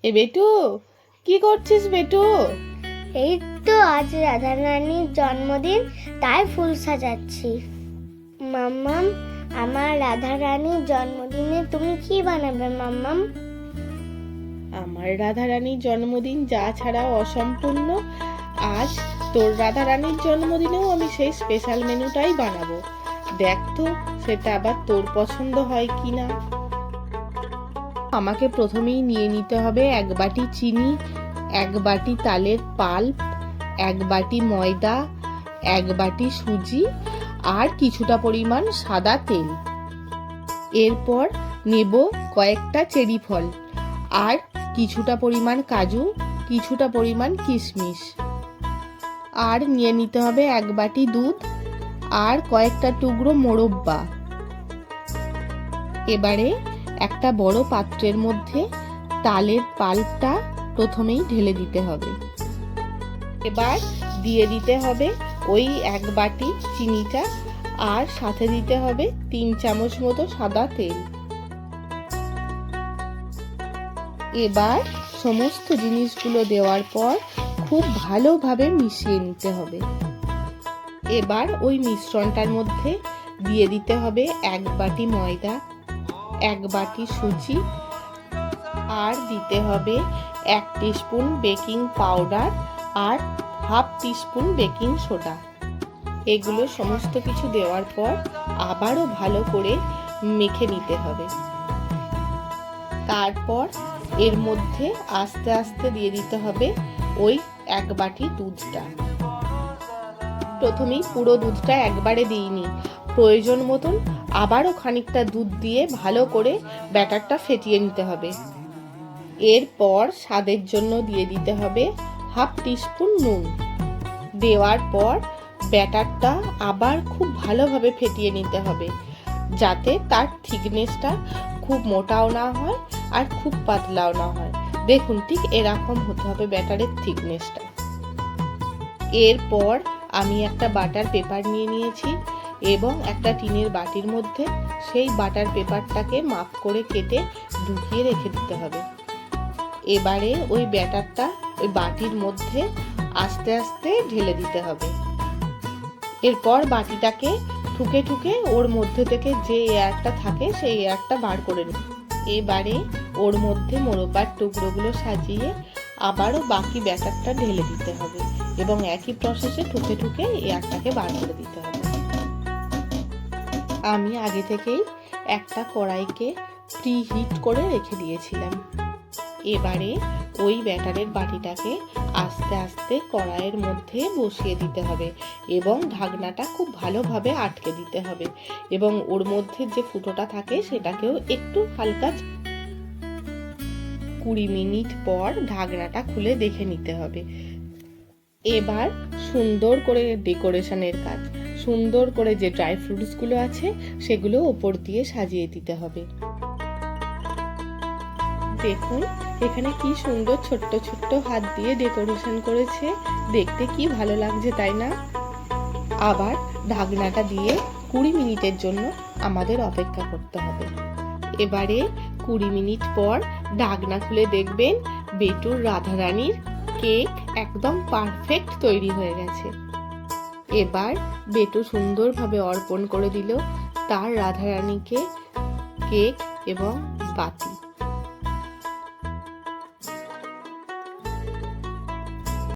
এ বেটু, কি করছিস বেটু? এই তো আজ রাধারানীর জন্মদিন, তাই ফুল সাজাচ্ছি। মাম্মাম, আমার রাধারানীর জন্মদিনে তুমি কি বানাবে মাম্মাম? আমার রাধারানীর জন্মদিন যা ছাড়াও অসম্পূর্ণ, আজ তোর রাধারানীর জন্মদিনেও আমি সেই স্পেশাল মেনুটাই বানাবো। দেখ তো সেটা আবার তোর পছন্দ হয় কিনা। আমাকে প্রথমেই নিয়ে নিতে হবে 1 বাটি চিনি, 1 বাটি তালের পাল্প, 1 বাটি ময়দা, 1 বাটি সুজি আর কিছুটা পরিমাণ সাদা তেল। এরপর নেব কয়েকটা চেরি ফল আর কিছুটা পরিমাণ কাজু, কিছুটা পরিমাণ কিশমিশ। আর নিয়ে নিতে হবে 1 বাটি দুধ আর কয়েকটা টুকরো মোরব্বা। এবারে একটা বড় পাত্রের মধ্যে তালের পাল্পটা প্রথমেই ঢেলে দিতে হবে। এবার দিয়ে দিতে হবে ওই 1 বাটি চিনিটা আর সাথে দিতে হবে 3 চামচ মতো সাদা তেল। এবার সমস্ত জিনিসগুলো দেওয়ার পর খুব ভালোভাবে মিশিয়ে নিতে হবে। এবার ওই মিশ্রণটার মধ্যে দিয়ে দিতে হবে 1 বাটি ময়দা, 1 বাটি সুজি আর দিতে হবে 1 টিস্পুন বেকিং পাউডার আর হাফ টিস্পুন বেকিং সোডা। এগুলো সমস্ত কিছু দেওয়ার পর আবারও ভালো করে মেখে নিতে হবে। তারপর এর মধ্যে আস্তে আস্তে দিয়ে দিতে হবে ওই 1 বাটি দুধটা। প্রথমেই পুরো দুধটা একবারে দিইনি, প্রয়োজন মতন আবারও খানিকটা দুধ দিয়ে ভালো করে ব্যাটারটা ফেটিয়ে নিতে হবে। এরপর স্বাদের জন্য দিয়ে দিতে হবে হাফ টিস্পুন নুন। দেওয়ার পর ব্যাটারটা আবার খুব ভালোভাবে ফেটিয়ে নিতে হবে, যাতে তার থিকনেসটা খুব মোটাও না হয় আর খুব পাতলাও না হয়। দেখুন ঠিক এরকম হতে হবে ব্যাটারের থিকনেসটা। এরপর আমি একটা বাটার পেপার নিয়ে নিয়েছি এবং একটা টিনের বাটির মধ্যে সেই বাটার পেপারটাকে মাপ করে কেটে ঢুকিয়ে রেখে দিতে হবে। এবারে ওই ব্যাটারটা ওই বাটির মধ্যে আস্তে আস্তে ঢেলে দিতে হবে। এরপর বাটিটাকে ঠুকে ঠুকে ওর মধ্যে থেকে যে এয়ারটা থাকে সেই এয়ারটা বার করে নিই। এবারে ওর মধ্যে মোরব্বার টুকরোগুলো সাজিয়ে আবারও বাকি ব্যাটারটা ঢেলে দিতে হবে এবং একই প্রসেসে ঠুকে ঠুকে এয়ারটাকে বার করে দিতে হবে। আমি আগে থেকেই একটা কড়াইকে প্রি হিট করে রেখে দিয়েছিলাম। এবারে ওই ব্যাটারের বাটিটাকে আস্তে আস্তে কড়াইয়ের মধ্যে বসিয়ে দিতে হবে এবং ঢাকনাটা খুব ভালোভাবে আটকে দিতে হবে এবং ওর মধ্যে যে ফুটোটা থাকে সেটাকেও একটু হালকা 20 মিনিট পর ঢাকনাটা খুলে দেখে নিতে হবে। এবার সুন্দর করে ডেকোরেশনের কাজ, সুন্দর করে যে ড্রাই ফ্রুটসগুলো আছে সেগুলো ওপর দিয়ে সাজিয়ে দিতে হবে। দেখুন এখানে কি সুন্দর ছোট্ট ছোট্ট হাত দিয়ে ডেকোরেশন করেছে, দেখতে কি ভালো লাগছে তাই না? আবার ঢাকনাটা দিয়ে 20 মিনিটের জন্য আমাদের অপেক্ষা করতে হবে। এবারে 20 মিনিট পর ঢাকনা খুলে দেখবেন বেটুর রাধারানীর কেক একদম পারফেক্ট তৈরি হয়ে গেছে। এবার বেটু সুন্দরভাবে অর্পণ করে দিল তার রাধারানীকে কেক এবং বাতি।